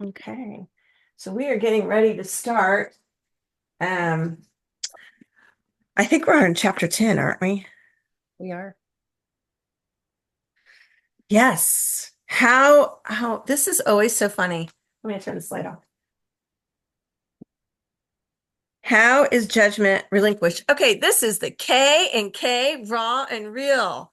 Okay, so we are getting ready to start. Um, I think we're on chapter 10, aren't we? We are. Yes. How this is always so funny. Let me turn this light off. How is judgment relinquished? Okay, this is the K and K, raw and real.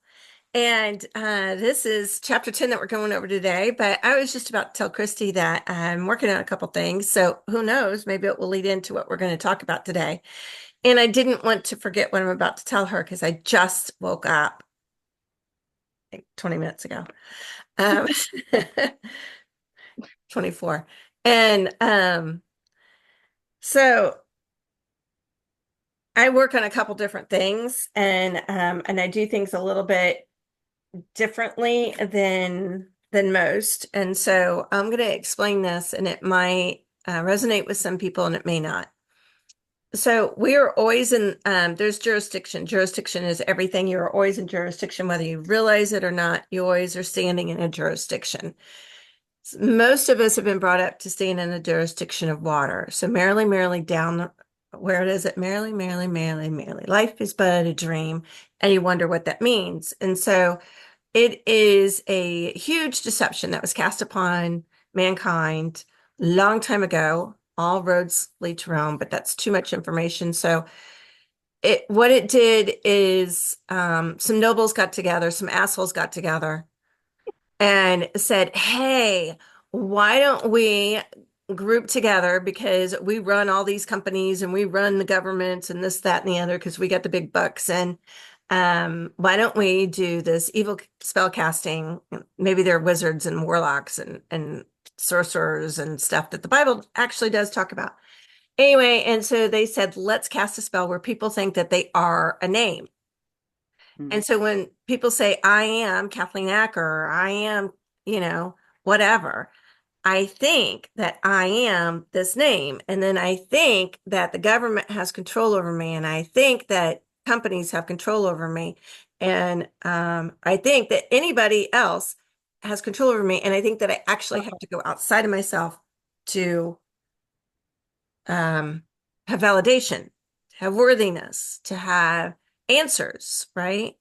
And this is chapter 10 that we're going over today. But I was just about to tell Christy that I'm working on a couple things. So who knows? Maybe it will lead into what we're going to talk about today. And I didn't want to forget what I'm about to tell her because I just woke up like 20 minutes ago. Um, 24. And so I work on a couple different things and I do things a little bit differently than most. And so I'm going to explain this and it might resonate with some people and it may not. So we are always in, there's jurisdiction. Jurisdiction is everything. You're always in jurisdiction, whether you realize it or not. You always are standing in a jurisdiction. Most of us have been brought up to stand in a jurisdiction of water. So merrily, merrily down, where it is it? Merrily, merrily, merrily, merrily. Life is but a dream. And you wonder what that means. And so it is a huge deception that was cast upon mankind long time ago. All roads lead to Rome, but that's too much information. So what it did is some nobles got together, some assholes got together and said, "Hey, why don't we group together because we run all these companies and we run the governments and this, that, and the other because we got the big bucks and why don't we do this evil spell casting? Maybe they're wizards and warlocks and sorcerers and stuff that the Bible actually does talk about. Anyway, and so they said, let's cast a spell where people think that they are a name. Hmm. And so when people say, I am Kathleen Acker, or I am, you know, whatever, I think that I am this name. And then I think that the government has control over me. And I think that companies have control over me. And I think that anybody else has control over me. And I think that I actually have to go outside of myself to um, have validation, to have worthiness, to have answers, right?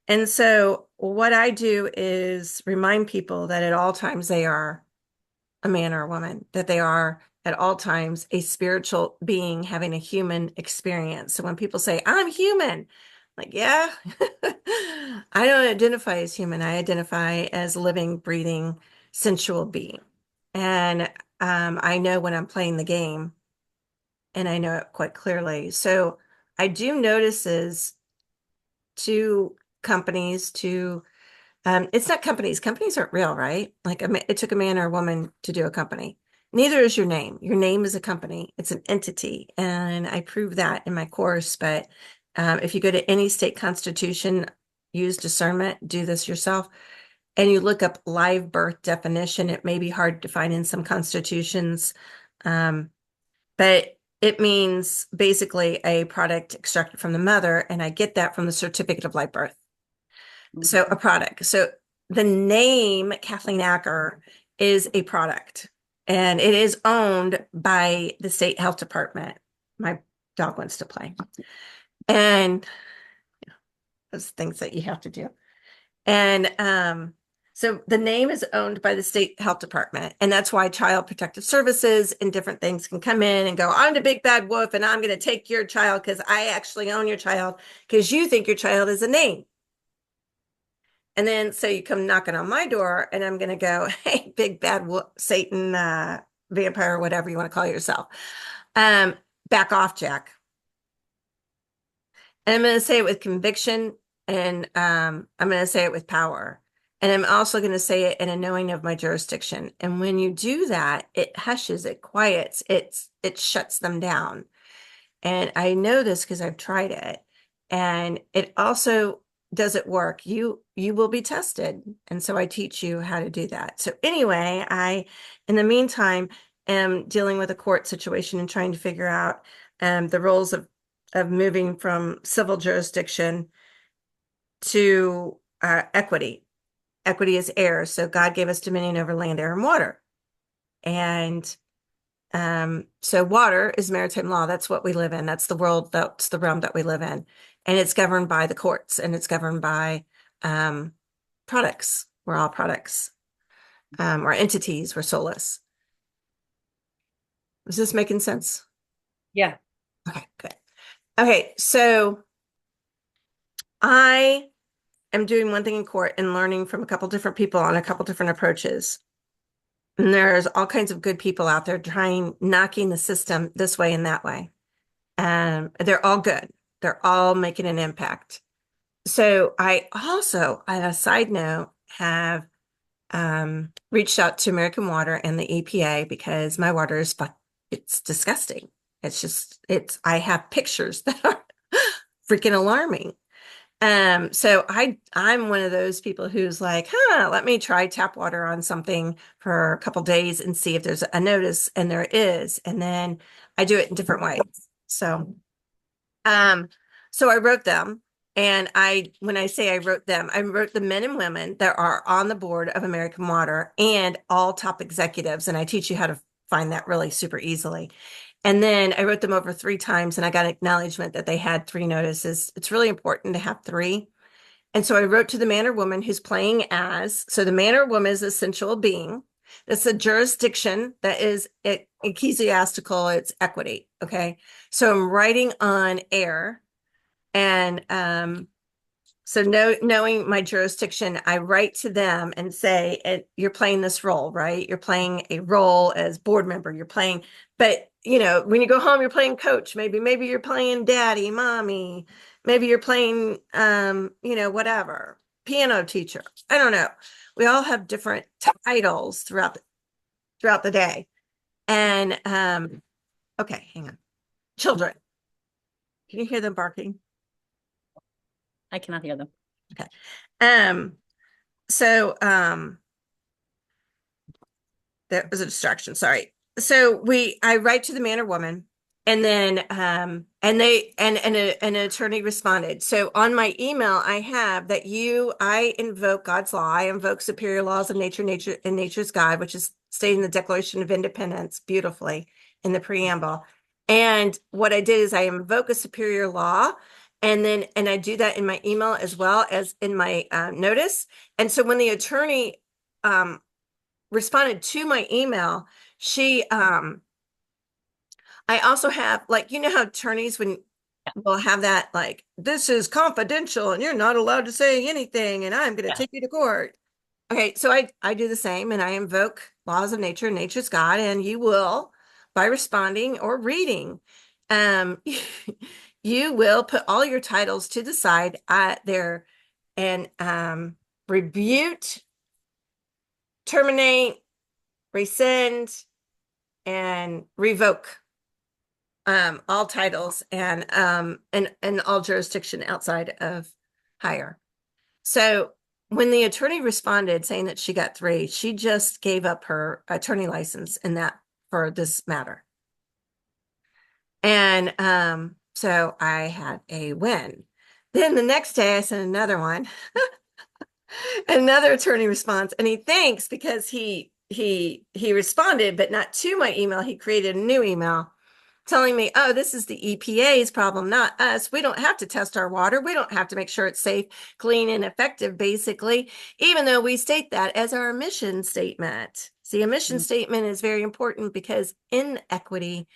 And so what I do is remind people that at all times they are a man or a woman, that they are at all times a spiritual being having a human experience. So when people say, I'm human, like, yeah, I don't identify as human. I identify as a living, breathing, sensual being. And I know when I'm playing the game and I know it quite clearly. So I do notices to companies to it's not companies. Companies aren't real, right? Like it took a man or a woman to do a company. Neither is your name. Your name is a company. It's an entity, and I prove that in my course. But if you go to any state constitution, use discernment, do this yourself, and you look up live birth definition. It may be hard to find in some constitutions, um, but it means basically a product extracted from the mother, and I get that from the certificate of live birth. So Mhm. a product. So the name Kathleen Acker is a product and it is owned by the state health department. My dog wants to play. And those things that you have to do. And so the name is owned by the state health department. And that's why Child Protective Services and different things can come in and go, I'm the big bad wolf and I'm going to take your child because I actually own your child because you think your child is a name. And then so you come knocking on my door and I'm going to go, hey, big bad Satan, vampire, whatever you want to call yourself. Um, Back off, Jack. And I'm going to say it with conviction and I'm going to say it with power. And I'm also going to say it in a knowing of my jurisdiction. And when you do that, it hushes, it quiets, it shuts them down. And I know this because I've tried it. And it also does it work. You will be tested. And so I teach you how to do that. So anyway, I in the meantime am dealing with a court situation and trying to figure out the roles of moving from civil jurisdiction to equity. Equity is air. So God gave us dominion over land, air, and water. And so water is maritime law. That's what we live in. That's the world, that's the realm that we live in. And it's governed by the courts and it's governed by um, products. We're all products or entities. We're soulless. Is this making sense? Yeah. Okay, good. Okay, so I am doing one thing in court and learning from a couple different people on a couple different approaches. And there's all kinds of good people out there trying knocking the system this way and that way. They're all good. They're all making an impact. So I also, on a side note, have reached out to American Water and the EPA because my water is it's disgusting. I have pictures that are freaking alarming. So I'm one of those people who's like, let me try tap water on something for a couple days and see if there's a notice, and there is, and then I do it in different ways. Um, so I wrote them, and when I say I wrote them, I wrote the men and women that are on the board of American Water and all top executives, and I teach you how to find that really super easily. And then I wrote them over 3 times, and I got acknowledgement that they had 3 notices. It's really important to have 3. And so I wrote to the man or woman who's playing as, so the man or woman is essential being. That's a jurisdiction that is ecclesiastical, it's equity. Okay. So I'm writing on air. And so knowing my jurisdiction, I write to them and say, you're playing this role, right? You're playing a role as board member. You're playing, but when you go home, you're playing coach. Maybe you're playing daddy, mommy. Maybe you're playing, whatever, piano teacher. I don't know. We all have different titles throughout the day. And okay, hang on. Children, can you hear them barking? I cannot hear them. Okay. Um, so that was a distraction, sorry. So I write to the man or woman, and then an attorney responded. So on my email, I have that I invoke God's law, I invoke superior laws of nature and nature's God, which is stated in the Declaration of Independence beautifully in the preamble. And what I did is I invoke a superior law. And I do that in my email as well as in my notice. And so when the attorney responded to my email, she I also have, like, how attorneys when Yeah. will have that, like, this is confidential and you're not allowed to say anything and I'm going to Yeah. take you to court. Okay, so I do the same, and I invoke laws of nature and nature's God, and you will, by responding or reading, um you will put all your titles to the side there, and rebuke, terminate, rescind, and revoke all titles and all jurisdiction outside of hire. So when the attorney responded saying that she got 3, she just gave up her attorney license in that for this matter. And so I had a win. Then the next day I sent another one. Another attorney responds, and he thanks because he responded, but not to my email. He created a new email telling me, oh, this is the EPA's problem, not us. We don't have to test our water. We don't have to make sure it's safe, clean, and effective, basically, even though we state that as our mission statement. See, a mission Mhm. statement is very important because in equity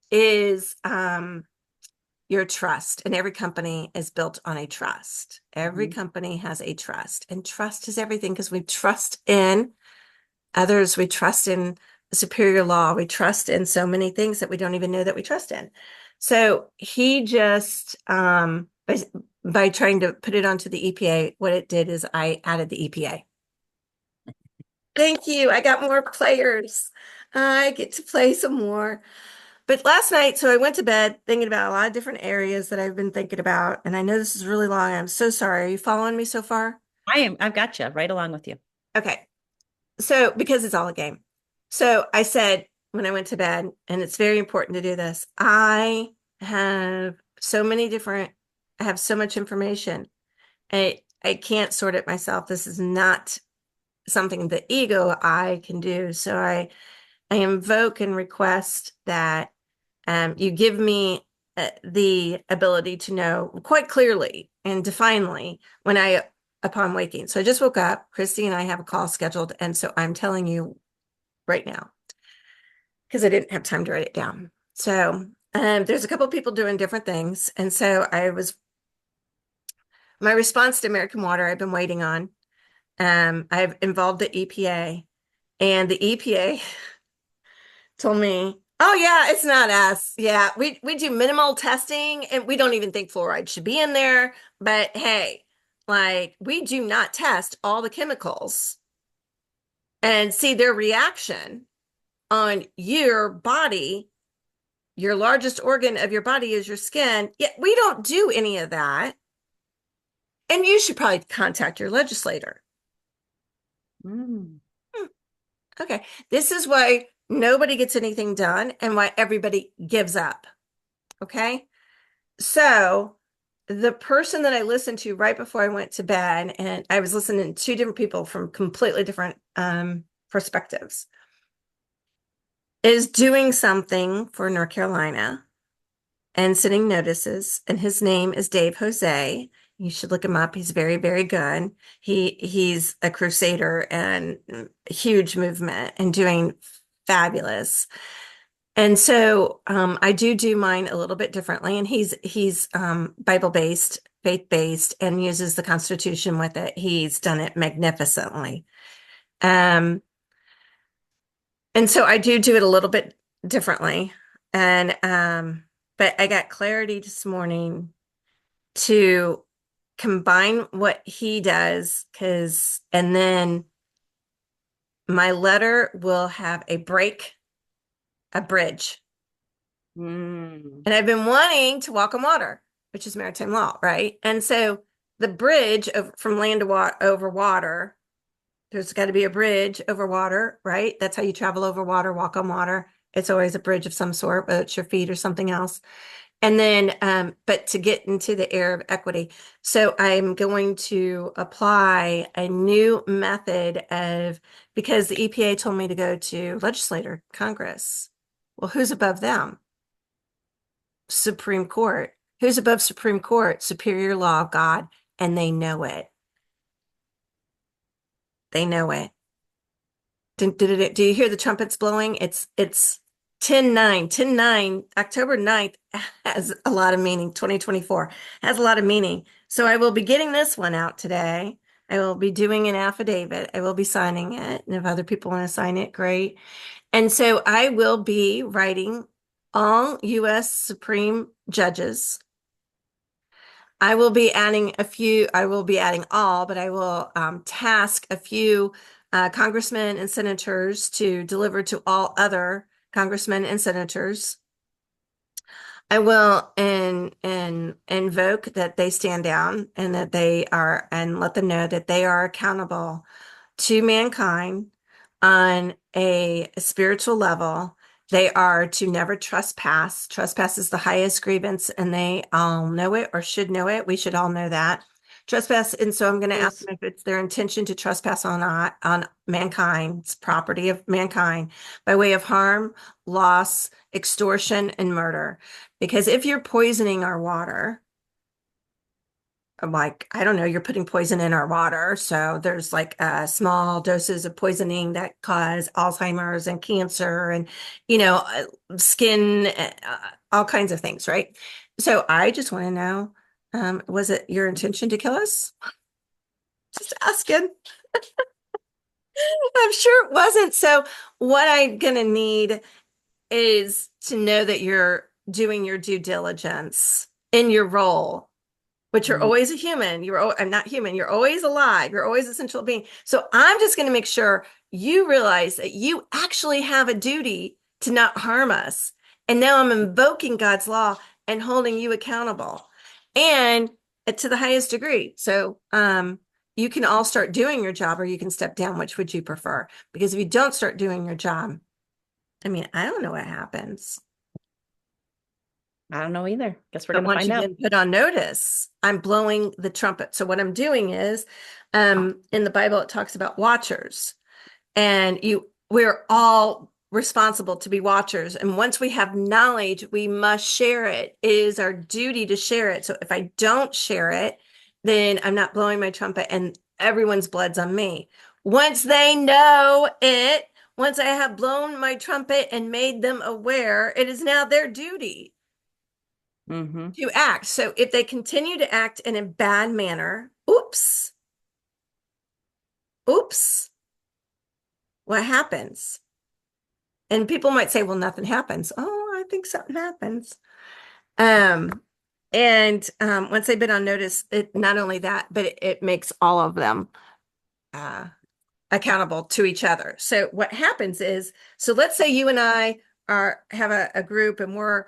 is your trust, and every company is built on a trust. Every Mhm. company has a trust, and trust is everything because we trust in others, we trust in superior law, we trust in so many things that we don't even know that we trust in. So he just by trying to put it onto the EPA, what it did is I added the EPA. Thank you. I got more players. I get to play some more. But last night, so I went to bed thinking about a lot of different areas that I've been thinking about. And I know this is really long. I'm so sorry. Are you following me so far? I've got you right along with you. Okay. So, because it's all a game. So I said when I went to bed, and it's very important to do this, have so many different, I have so much information. I can't sort it myself. This is not something the ego I can do. So I invoke and request that you give me the ability to know quite clearly and definely when upon waking. So I just woke up. Christy and I have a call scheduled. And so I'm telling you right now because I didn't have time to write it down. So there's a couple of people doing different things. And so my response to American Water, I've been waiting on. I've involved the EPA, and the EPA told me, "Oh yeah, it's not us. Yeah, we do minimal testing, and we don't even think fluoride should be in there. But hey, like we do not test all the chemicals and see their reaction on your body. Your largest organ of your body is your skin. Yeah, we don't do any of that. And you should probably contact your legislator." Mm. Okay. This is why nobody gets anything done and why everybody gives up. Okay. So the person that I listened to right before I went to bed, and I was listening to two different people from completely different perspectives, is doing something for North Carolina and sending notices. And his name is Dave Jose. You should look him up. He's very, very good. He's a crusader and huge movement and doing fabulous. And so I do mine a little bit differently. And he's Bible based, faith based, and uses the Constitution with it. He's done it magnificently. And so I do it a little bit differently. And but I got clarity this morning to combine what he does, and then my letter will have a bridge. Mm. And I've been wanting to walk on water, which is maritime law, right? And so the bridge from land to over water, there's got to be a bridge over water, right? That's how you travel over water, walk on water. It's always a bridge of some sort, whether it's your feet or something else. And then, but to get into the air of equity. So I'm going to apply a new method because the EPA told me to go to legislator, Congress. Well, who's above them? Supreme Court. Who's above Supreme Court? Superior law of God. And they know it. They know it. Do you hear the trumpets blowing? It's 10/9, October 9th has a lot of meaning. 2024 has a lot of meaning. So I will be getting this one out today. I will be doing an affidavit. I will be signing it. And if other people want to sign it, great. And so I will be writing all U.S. Supreme judges. I will be adding all, but I will task a few congressmen and senators to deliver to all other congressmen and senators. I will invoke that they stand down and that and let them know that they are accountable to mankind on a spiritual level. They are to never trespass. Trespass is the highest grievance, and they all know it or should know it. We should all know that. Trespass, and so I'm going to ask them if it's their intention to trespass on mankind's property of mankind by way of harm, loss, extortion, and murder. Because if you're poisoning our water, like, I don't know, you're putting poison in our water. So there's like small doses of poisoning that cause Alzheimer's and cancer and, skin, all kinds of things, right? So I just want to know, was it your intention to kill us? Just asking. I'm sure it wasn't. So what I'm going to need is to know that you're doing your due diligence in your role, but you're Mm. always a human. I'm not human. You're always alive. You're always a central being. So I'm just going to make sure you realize that you actually have a duty to not harm us. And now I'm invoking God's law and holding you accountable and to the highest degree. So, you can all start doing your job or you can step down. Which would you prefer? Because if you don't start doing your job, I mean, I don't know what happens. I don't know either. Guess we're But gonna once find you've out. been put on notice, I'm blowing the trumpet. So what I'm doing is, in the Bible, it talks about watchers, and we're all responsible to be watchers. And once we have knowledge, we must share it. It is our duty to share it. So if I don't share it, then I'm not blowing my trumpet, and everyone's blood's on me. Once they know it, once I have blown my trumpet and made them aware, it is now their duty Mm-hmm. to act. So if they continue to act in a bad manner, oops, what happens? And people might say, well, nothing happens. Oh, I think something happens. Um, and once they've been on notice, it not only that, but it makes all of them uh accountable to each other. So what happens is, so let's say you and I have a group, and we're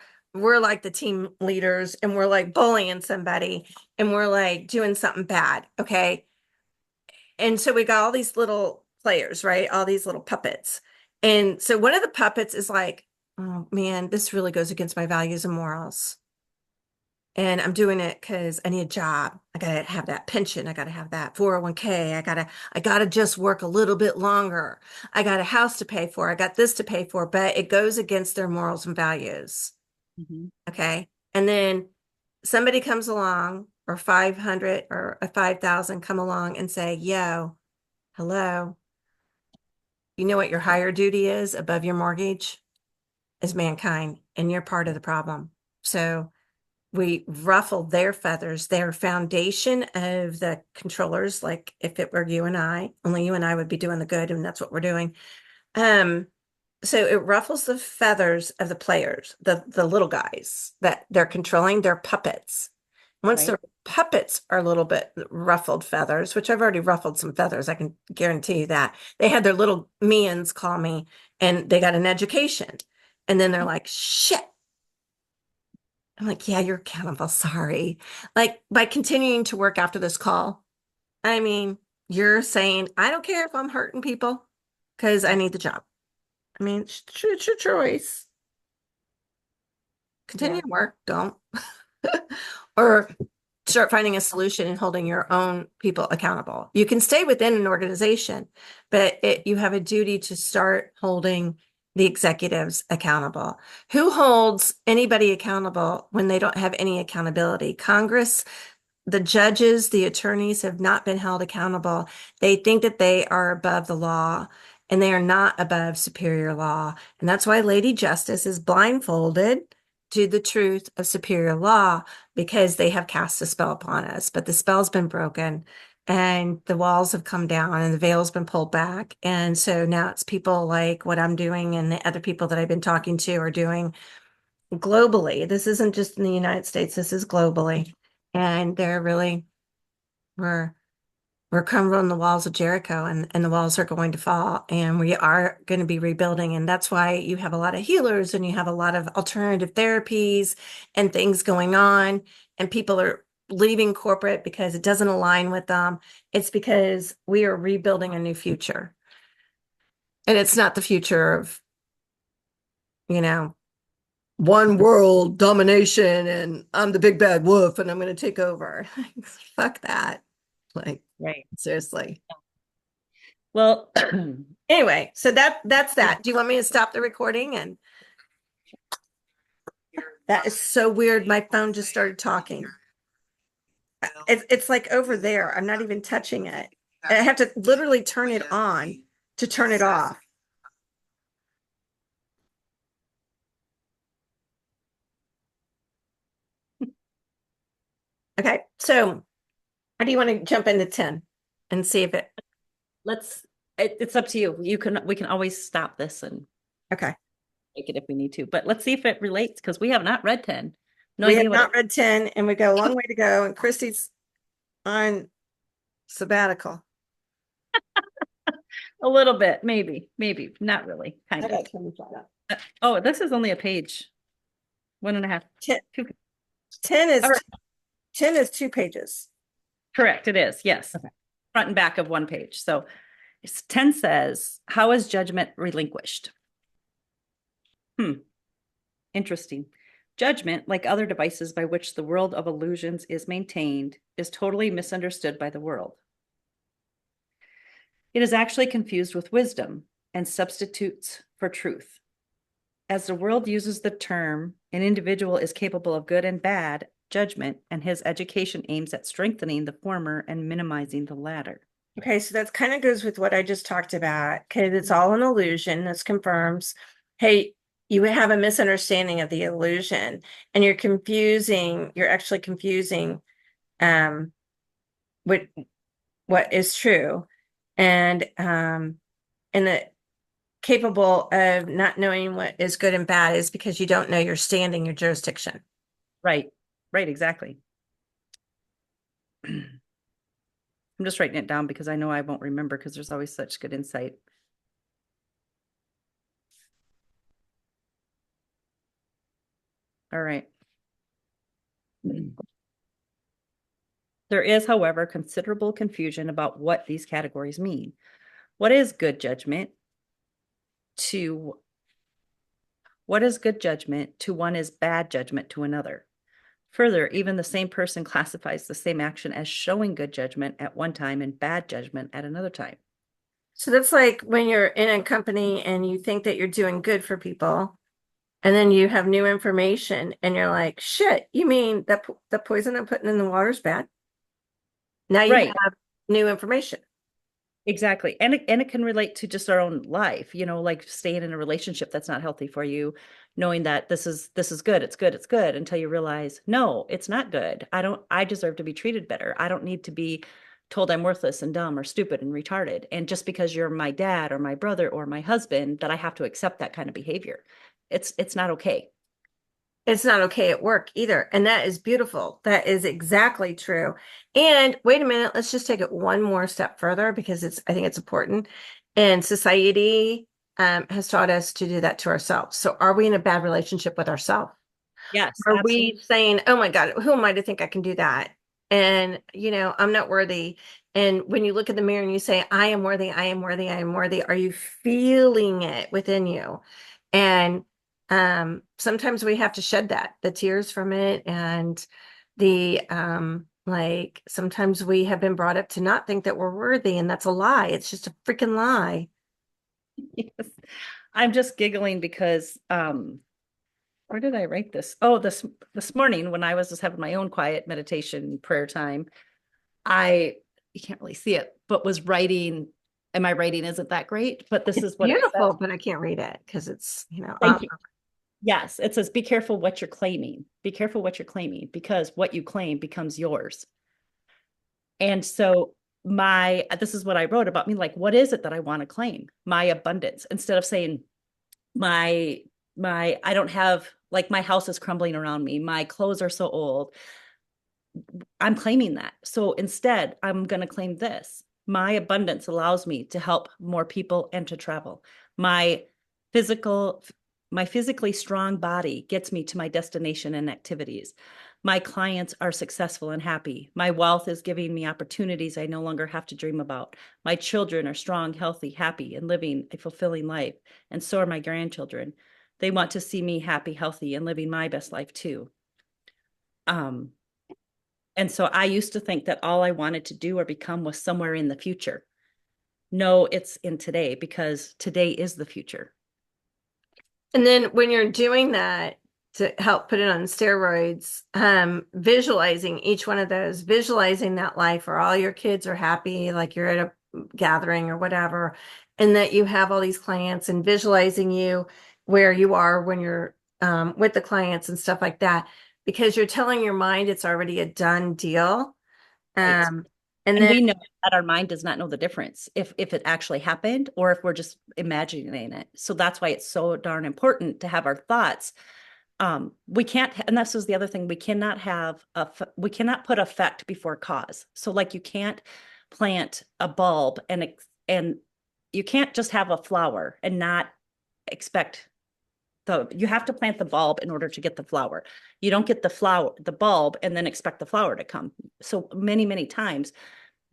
like the team leaders, and we're like bullying somebody, and we're like doing something bad. Okay. And so we got all these little players, right? All these little puppets. And so one of the puppets is like, oh man, this really goes against my values and morals. And I'm doing it because I need a job. I gotta have that pension. I gotta have that 401k. I gotta just work a little bit longer. I got a house to pay for. I got this to pay for, but it goes against their morals and values. Mm-hmm. Okay. And then somebody comes along, or 500 or a 5,000 come along and say, yo, hello. You know what your higher duty is above your mortgage? Is mankind, and you're part of the problem. So we ruffle their feathers, their foundation of the controllers. Like if it were you and I, only you and I would be doing the good, and that's what we're doing. Um, so it ruffles the feathers of the players, the little guys that they're controlling, their puppets. Once Right. their puppets are a little bit ruffled feathers, which I've already ruffled some feathers, I can guarantee you that. They had their little minions call me, and they got an education. And then they're like, shit. I'm like, yeah, you're accountable. Sorry. Like, by continuing to work after this call, I mean, you're saying, I don't care if I'm hurting people because I need the job. I mean, it's your choice. Continue Yeah. to work, don't. Or start finding a solution and holding your own people accountable. You can stay within an organization, but you have a duty to start holding the executives accountable. Who holds anybody accountable when they don't have any accountability? Congress, the judges, the attorneys have not been held accountable. They think that they are above the law, and they are not above superior law. And that's why Lady Justice is blindfolded to the truth of superior law, because they have cast a spell upon us. But the spell's been broken, and the walls have come down, and the veil's been pulled back. And so now it's people like what I'm doing, and the other people that I've been talking to are doing globally. This isn't just in the United States, this is globally. And they're really, we're we're crumbling the walls of Jericho, and the walls are going to fall, and we are going to be rebuilding. And that's why you have a lot of healers, and you have a lot of alternative therapies and things going on, and people are leaving corporate because it doesn't align with them. It's because we are rebuilding a new future. And it's not the future of, you know, one world domination, and I'm the big bad wolf, and I'm going to take over. Fuck that. Like, Right. seriously. Well, Anyway, so that's that. Do you want me to stop the recording? And that is so weird. My phone just started talking. It's like over there. I'm not even touching it. I have to literally turn it on to turn it off. Okay, so how do you want to jump into 10 and see if it, it's up to you. We can always stop this and okay. make it if we need to. But let's see if it relates because we have not read 10. No We have idea what not it read 10, and we got a long way to go, and Christy's on sabbatical. a little bit, maybe, not really, I kind of. got 25. Oh, this is only a page. One and a half. 10, Two. 10 is All right. 10 is 2 pages. Correct, it is. Yes. Okay. Front and back of one page. So 10 says, how is judgment relinquished? Interesting. Judgment, like other devices by which the world of illusions is maintained, is totally misunderstood by the world. It is actually confused with wisdom and substitutes for truth. As the world uses the term, an individual is capable of good and bad judgment, and his education aims at strengthening the former and minimizing the latter. Okay, so that kind of goes with what I just talked about. Okay, it's all an illusion. This confirms, hey, you have a misunderstanding of the illusion, and you're actually confusing um what what is true. And the capable of not knowing what is good and bad is because you don't know your standing, your jurisdiction. Right, right, exactly. I'm just writing it down because I know I won't remember because there's always such good insight. All right. There is, however, considerable confusion about what these categories mean. What is good judgment? What is good judgment to one is bad judgment to another. Further, even the same person classifies the same action as showing good judgment at one time and bad judgment at another time. So that's like when you're in a company and you think that you're doing good for people, and then you have new information and you're like, shit, you mean that the poison I'm putting in the water is bad? Now you Right. have new information. Exactly. And it can relate to just our own life, like staying in a relationship that's not healthy for you, knowing that this is good, it's good until you realize, no, it's not good. I deserve to be treated better. I don't need to be told I'm worthless and dumb or stupid and retarded. And just because you're my dad or my brother or my husband, that I have to accept that kind of behavior. It's not okay. It's not okay at work either. And that is beautiful. That is exactly true. And wait a minute, let's just take it one more step further because I think it's important. And society has taught us to do that to ourselves. So are we in a bad relationship with ourselves? Yes, Are we absolutely. saying, oh my God, who am I to think I can do that? And, I'm not worthy. And when you look in the mirror and you say, I am worthy, I am worthy, I am worthy, are you feeling it within you? And sometimes we have to shed the tears from it. And like sometimes we have been brought up to not think that we're worthy, and that's a lie. It's just a freaking lie. Yes. I'm just giggling because where did I write this? Oh, this morning when I was just having my own quiet meditation prayer time, you can't really see it, but was writing, and my writing isn't that great, but this It's is what it beautiful, says. but I can't read it because it's, Thank you. Yes, it says, be careful what you're claiming. Be careful what you're claiming because what you claim becomes yours. And so this is what I wrote about me, like, what is it that I want to claim? My abundance, instead of saying my, I don't have, like, my house is crumbling around me. My clothes are so old. I'm claiming that. So instead, I'm going to claim this. My abundance allows me to help more people and to travel. My physical, my physically strong body gets me to my destination and activities. My clients are successful and happy. My wealth is giving me opportunities I no longer have to dream about. My children are strong, healthy, happy, and living a fulfilling life. And so are my grandchildren. They want to see me happy, healthy, and living my best life too. Um, and so I used to think that all I wanted to do or become was somewhere in the future. No, it's in today because today is the future. And then when you're doing that to help put it on steroids, visualizing each one of those, visualizing that life where all your kids are happy, like you're at a gathering or whatever, and that you have all these clients, and visualizing you where you are when you're with the clients and stuff like that, because you're telling your mind it's already a done deal. Right. Um, and And then we know that our mind does not know the difference if it actually happened or if we're just imagining it. So that's why it's so darn important to have our thoughts. We can't, and this is the other thing, we cannot put effect before cause. So like you can't plant a bulb and you can't just have a flower and not expect you have to plant the bulb in order to get the flower. You don't get the bulb, and then expect the flower to come. So many, many times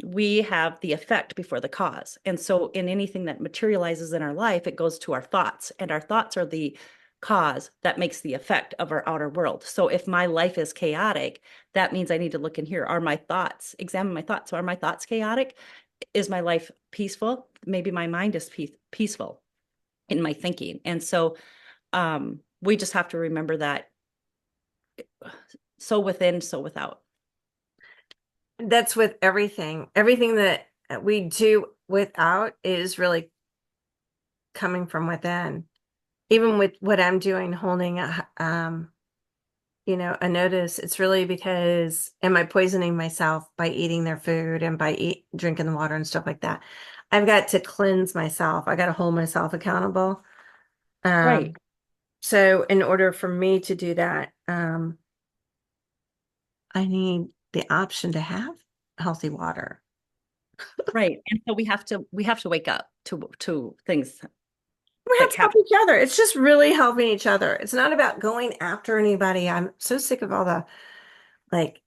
we have the effect before the cause. And so in anything that materializes in our life, it goes to our thoughts, and our thoughts are the cause that makes the effect of our outer world. So if my life is chaotic, that means I need to look in here. Are my thoughts, examine my thoughts. So are my thoughts chaotic? Is my life peaceful? Maybe my mind is peaceful in my thinking. And so we just have to remember that so within, so without. That's with everything. Everything that we do without is really coming from within. Even with what I'm doing, holding a notice, it's really because am I poisoning myself by eating their food and by drinking the water and stuff like that? I've got to cleanse myself. I got to hold myself accountable. Right. So in order for me to do that, I need the option to have healthy water. Right. And so we have to wake up to things We have like to help happen. each other. It's just really helping each other. It's not about going after anybody. I'm so sick of all the like,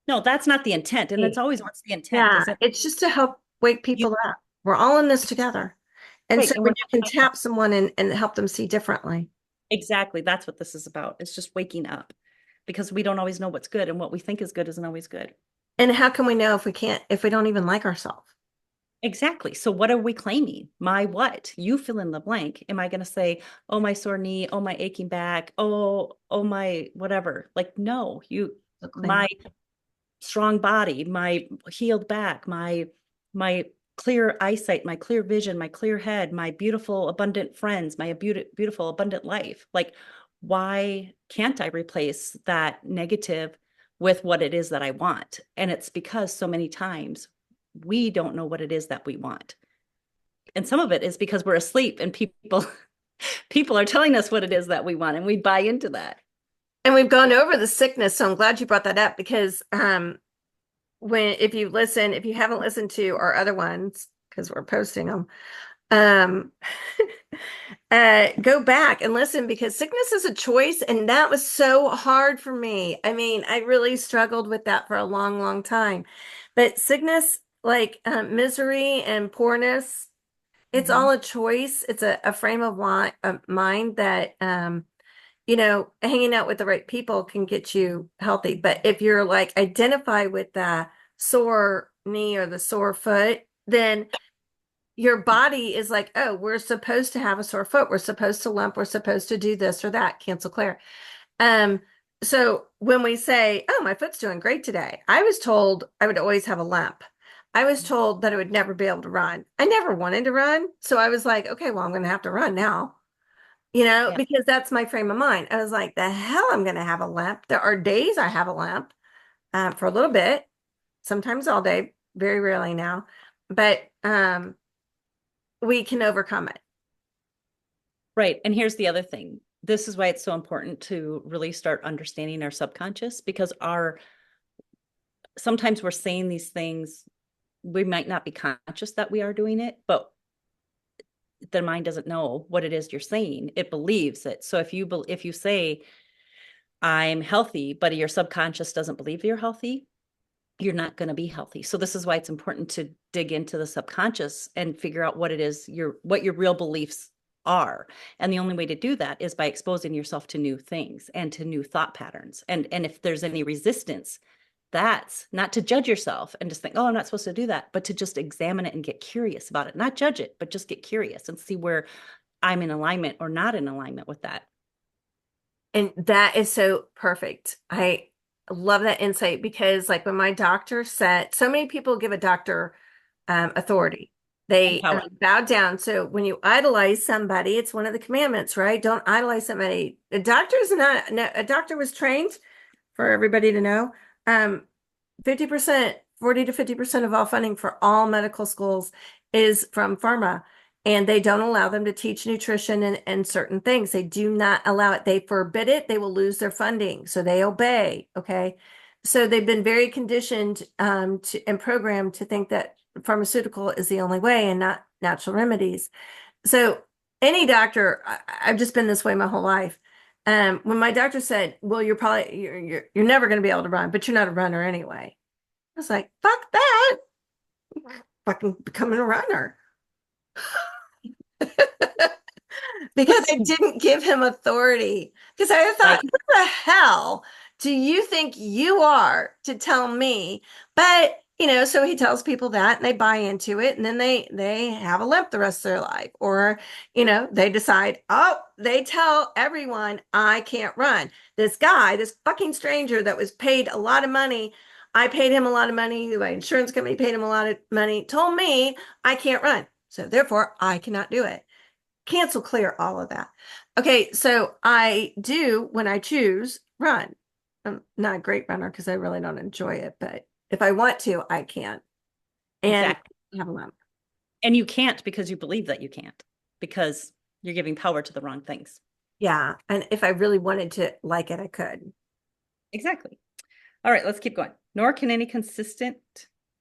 No, that's not the intent. And that's hey, always what's the intent, yeah, is it it's just to help wake you people up. We're all in this together. And right. so And we're when you not can talking about tap someone and help them see differently. exactly that's what this is about. It's just waking up because we don't always know what's good and what we think is good isn't always good. And how can we know if we don't even like ourselves? Exactly. So what are we claiming? My what? You fill in the blank. Am I going to say, "Oh, my sore knee, oh, my aching back, oh, my whatever." Like, no, So claim. my strong body, my healed back, my clear eyesight, my clear vision, my clear head, my beautiful abundant friends, my beautiful abundant life. Like, why can't I replace that negative with what it is that I want? And it's because so many times we don't know what it is that we want. And some of it is because we're asleep and people people are telling us what it is that we want and we buy into that. And we've gone over the sickness, so I'm glad you brought that up because when if you haven't listened to our other ones, because we're posting them, um go back and listen because sickness is a choice, and that was so hard for me. I mean, I really struggled with that for a long, long time. But sickness, like misery and poorness, it's all Mhm. a choice. It's a frame of mind that hanging out with the right people can get you healthy. But if you're like identify with the sore knee or the sore foot, then your body is like, oh, we're supposed to have a sore foot. We're supposed to limp. We're supposed to do this or that. Cancel Claire. Um, so when we say, oh, my foot's doing great today, I was told I would always have a limp. I was told that I would never be able to run. I never wanted to run. So I was like, okay, well, I'm going to have to run now, Yeah. because that's my frame of mind. I was like, the hell, I'm going to have a limp. There are days I have a limp for a little bit, sometimes all day, very rarely now, but we can overcome it. Right. And here's the other thing. This is why it's so important to really start understanding our subconscious because our sometimes we're saying these things, we might not be conscious that we are doing it, but the mind doesn't know what it is you're saying. It believes it. So if you say I'm healthy, but your subconscious doesn't believe you're healthy, you're not going to be healthy. So this is why it's important to dig into the subconscious and figure out what it is what your real beliefs are. And the only way to do that is by exposing yourself to new things and to new thought patterns. And if there's any resistance, that's not to judge yourself and just think, "Oh, I'm not supposed to do that," but to just examine it and get curious about it. Not judge it, but just get curious and see where I'm in alignment or not in alignment with that. And that is so perfect. I love that insight because, like, when my doctor said, so many people give a doctor authority. And They power. bow down. So when you idolize somebody, it's one of the commandments, right? Don't idolize somebody. A doctor is not, no, a doctor was trained for everybody to know. 50%, 40 to 50% of all funding for all medical schools is from pharma. And they don't allow them to teach nutrition and certain things. They do not allow it. They forbid it. They will lose their funding. So they obey. Okay. So they've been very conditioned and programmed to think that pharmaceutical is the only way and not natural remedies. So any doctor, I've just been this way my whole life. When my doctor said, "Well, you're never going to be able to run, but you're not a runner anyway," I was like, "Fuck that! I'm fucking becoming a runner." because I didn't give him authority. Because I thought, Like, who the hell do you think you are to tell me? But so he tells people that and they buy into it, and then they have a limp the rest of their life. Or, they decide, oh, they tell everyone I can't run. This guy, this fucking stranger that was paid a lot of money. I paid him a lot of money. My insurance company paid him a lot of money, told me I can't run. So therefore, I cannot do it. Cancel, clear, all of that. Okay, so I do, when I choose, run. I'm not a great runner because I really don't enjoy it, but if I want to, I can. And exactly. have a limp. And you can't because you believe that you can't, because you're giving power to the wrong things. Yeah. And if I really wanted to like it, I could. Exactly. All right, let's keep going. Nor can any consistent,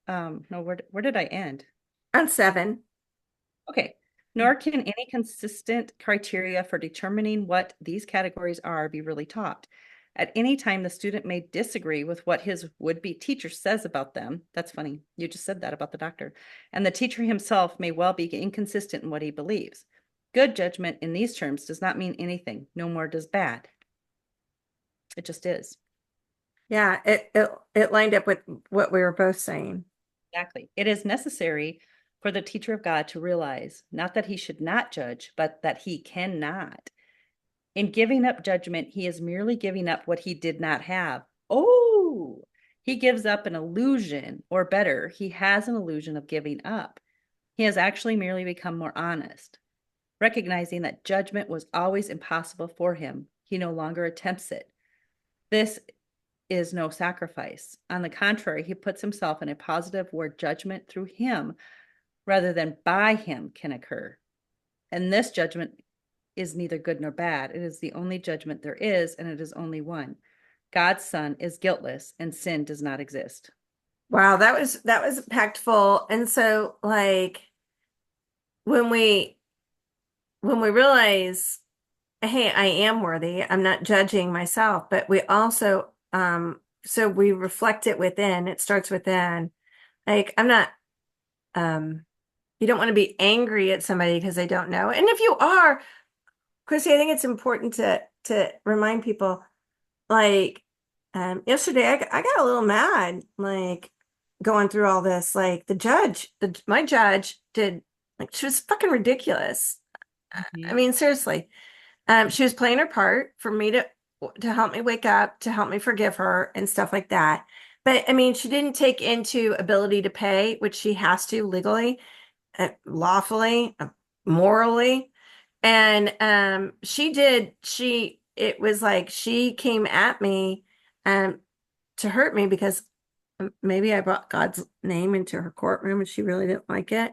no, where did I end? On 7. Okay. Nor can any consistent criteria for determining what these categories are be really taught. At any time, the student may disagree with what his would-be teacher says about them. That's funny. You just said that about the doctor. And the teacher himself may well be inconsistent in what he believes. Good judgment in these terms does not mean anything. No more does bad. It just is. Yeah, it lined up with what we were both saying. Exactly. It is necessary for the teacher of God to realize not that he should not judge, but that he cannot. In giving up judgment, he is merely giving up what he did not have. Oh, he gives up an illusion, or better, he has an illusion of giving up. He has actually merely become more honest. Recognizing that judgment was always impossible for him, he no longer attempts it. This is no sacrifice. On the contrary, he puts himself in a positive where judgment through him rather than by him can occur. And this judgment is neither good nor bad. It is the only judgment there is, and it is only one. God's son is guiltless and sin does not exist. Wow, that was impactful. And so like when we when we realize, hey, I am worthy, I'm not judging myself, but we also so we reflect it within. It starts within. Like I'm not you don't want to be angry at somebody because they don't know. And if you are, Chrissy, I think it's important to remind people like yesterday I got a little mad like going through all this. Like my judge did, like, she was fucking ridiculous. I Mhm. mean, seriously. She was playing her part for me to help me wake up, to help me forgive her and stuff like that. But I mean, she didn't take into ability to pay, which she has to legally, lawfully, morally. And it was like she came at me um to hurt me because maybe I brought God's name into her courtroom and she really didn't like it.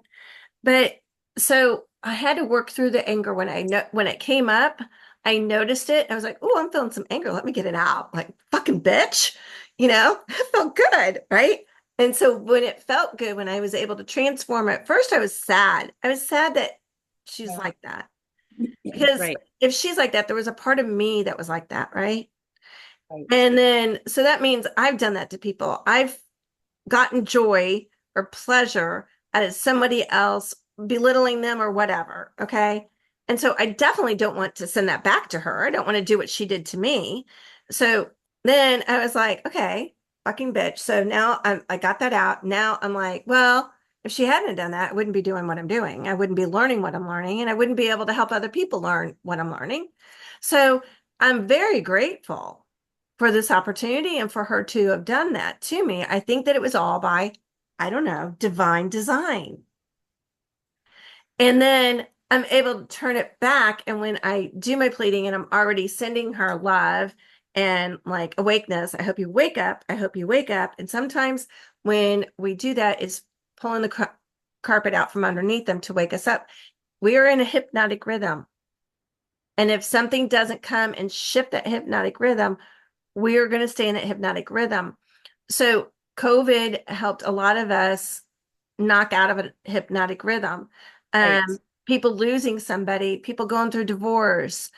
But so I had to work through the anger when I know when it came up. I noticed it. I was like, "Oh, I'm feeling some anger. Let me get it out." Like, fucking bitch, it felt good, right? And so when it felt good, when I was able to transform it, first I was sad. I was sad that she's Yeah. like that. Because Right. if she's like that, there was a part of me that was like that, right? Right. And then, so that means I've done that to people. I've gotten joy or pleasure out of somebody else belittling them or whatever. Okay. And so I definitely don't want to send that back to her. I don't want to do what she did to me. So then I was like, okay, fucking bitch. So now I got that out. Now I'm like, well, if she hadn't done that, I wouldn't be doing what I'm doing. I wouldn't be learning what I'm learning, and I wouldn't be able to help other people learn what I'm learning. So I'm very grateful for this opportunity and for her to have done that to me. I think that it was all by, I don't know, divine design. And then I'm able to turn it back. And when I do my pleading and I'm already sending her love and like awakeness, I hope you wake up. I hope you wake up. And sometimes when we do that, it's pulling the carpet out from underneath them to wake us up. We are in a hypnotic rhythm. And if something doesn't come and shift that hypnotic rhythm, we're going to stay in that hypnotic rhythm. So COVID helped a lot of us knock out of a hypnotic rhythm. Right. People losing somebody, people going through divorce,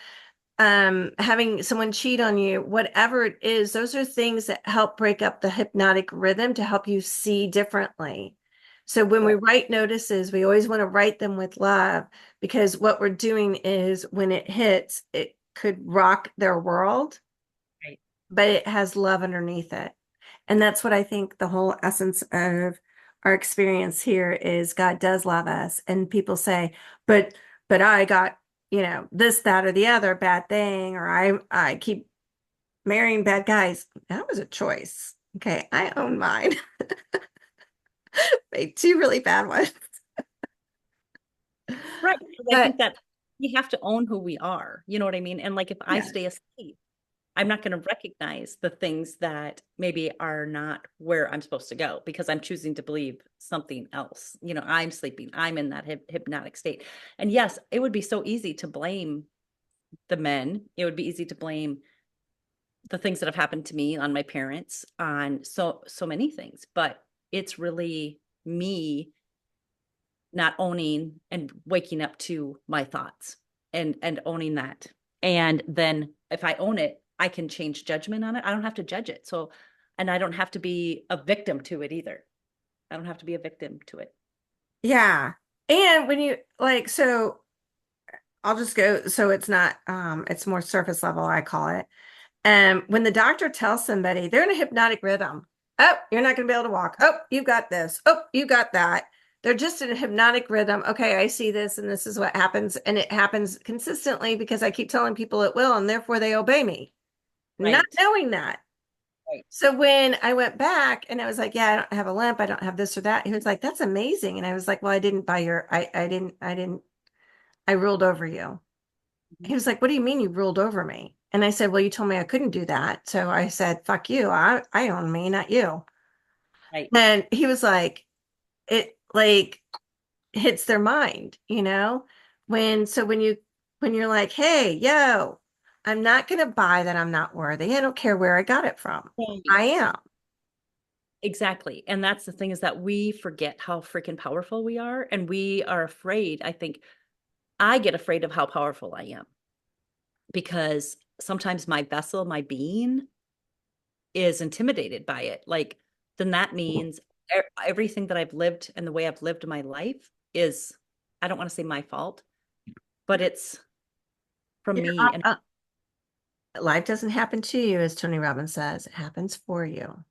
having someone cheat on you, whatever it is, those are things that help break up the hypnotic rhythm to help you see differently. So when we write notices, we always want to write them with love, because what we're doing is when it hits, it could rock their world, Right. but it has love underneath it. And that's what I think the whole essence of our experience here is. God does love us. And people say, but I got, this, that, or the other bad thing, or I keep marrying bad guys. That was a choice. Okay, I own mine. Made two really bad ones. Right. Because I But think that we have to own who we are. You know what I mean? And like if I yeah, stay asleep, I'm not going to recognize the things that maybe are not where I'm supposed to go because I'm choosing to believe something else. I'm sleeping, I'm in that hypnotic state. And yes, it would be so easy to blame the men. It would be easy to blame the things that have happened to me, on my parents, on so many things, but it's really me not owning and waking up to my thoughts and owning that. And then if I own it, I can change judgment on it. I don't have to judge it. So, and I don't have to be a victim to it either. I don't have to be a victim to it. yeah. And when you like, so I'll just go, so it's not, it's more surface level, I call it. When the doctor tells somebody they're in a hypnotic rhythm, oh, you're not going to be able to walk. Oh, you got this. Oh, you got that. They're just in a hypnotic rhythm. Okay, I see this, and this is what happens. And it happens consistently because I keep telling people it will, and therefore they obey me, not Right. knowing that. Right. So when I went back and I was like, yeah, I don't have a limp, I don't have this or that. He was like, that's amazing. And I was like, well, I didn't buy your, I ruled over you. Mhm. He was like, what do you mean you ruled over me? And I said, well, you told me I couldn't do that. So I said, fuck you. I own me, not you. Right. And he was like, it like hits their mind, when you're like, hey, yo, I'm not going to buy that I'm not worthy. I don't care where I got it from. Right. I am. Exactly. And that's the thing, is that we forget how freaking powerful we are. And we are afraid. I think I get afraid of how powerful I am because sometimes my vessel, my being, is intimidated by it. Like, then that means everything that I've lived and the way I've lived my life is, I don't want to say my fault, but it's from You're, me. And life doesn't happen to you, as Tony Robbins says, it happens for you.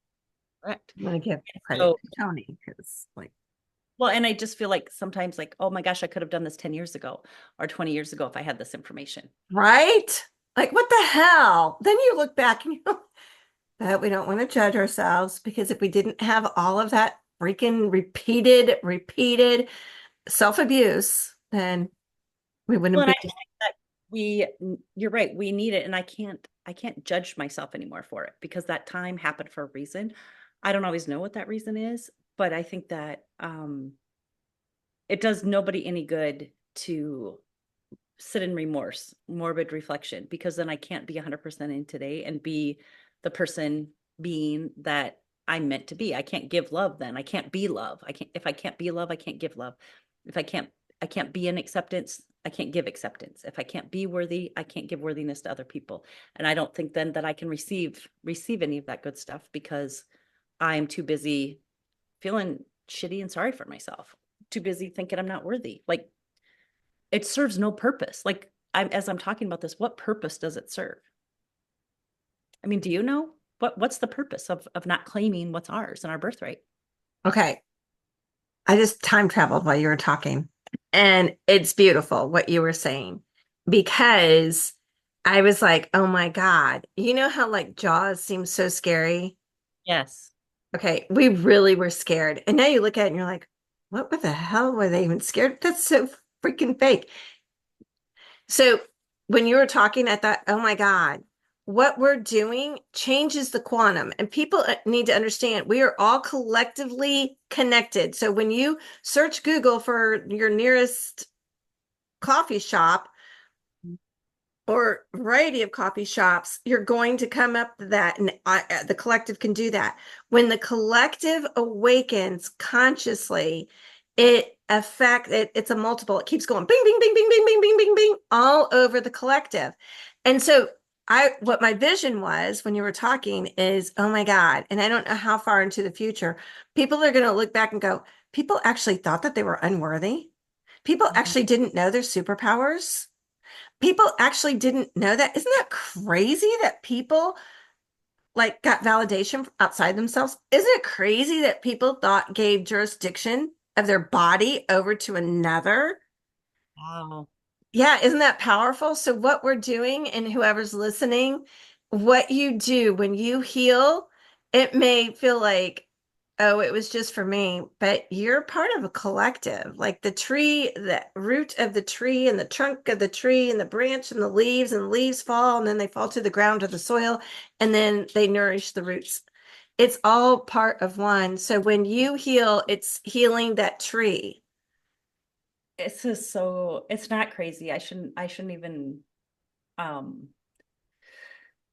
correct. I'm going to give credit So, to Tony because, like, well, and I just feel like sometimes, like, oh my gosh, I could have done this 10 years ago or 20 years ago if I had this information. right? Like, what the hell? Then you look back and but we don't want to judge ourselves, because if we didn't have all of that freaking repeated self-abuse, then we Well, wouldn't and I be. just think that you're right, we need it. And I can't judge myself anymore for it because that time happened for a reason. I don't always know what that reason is, but I think that it does nobody any good to sit in remorse, morbid reflection, because then I can't be 100% in today and be the person being that I'm meant to be. I can't give love then. I can't be love. If I can't be love, I can't give love. If I can't be in acceptance, I can't give acceptance. If I can't be worthy, I can't give worthiness to other people. And I don't think then that I can receive any of that good stuff because I'm too busy feeling shitty and sorry for myself. Too busy thinking I'm not worthy. Like, it serves no purpose. Like, as I'm talking about this, what purpose does it serve? I mean, do you know what's the purpose of not claiming what's ours and our birthright? Okay, I just time traveled while you were talking, and it's beautiful what you were saying, because I was like, oh my God, you know how like Jaws seems so scary? Yes. Okay, we really were scared. And now you look at it and you're like, what the hell were they even scared? That's so freaking fake. So when you were talking, I thought, oh my God, what we're doing changes the quantum. And people need to understand we are all collectively connected. So when you search Google for your nearest coffee shop, or variety of coffee shops, you're going to come up to that. And the collective can do that. When the collective awakens consciously, it's a multiple. It keeps going bing, bing, bing, bing, bing, bing, bing, bing, bing, all over the collective. And so what my vision was when you were talking is, oh my God, and I don't know how far into the future, people are going to look back and go, people actually thought that they were unworthy. People Mhm. actually didn't know their superpowers. People actually didn't know that. Isn't that crazy that people like got validation outside themselves? Isn't it crazy that people thought gave jurisdiction of their body over to another? Wow. Yeah, isn't that powerful? So, what we're doing, and whoever's listening, what you do when you heal, it may feel like, oh, it was just for me, but you're part of a collective. Like the tree, the root of the tree, and the trunk of the tree, and the branch, and the leaves fall, and then they fall to the ground or the soil, and then they nourish the roots. It's all part of one. So, when you heal, it's healing that tree. It's just so it's not crazy. I shouldn't even um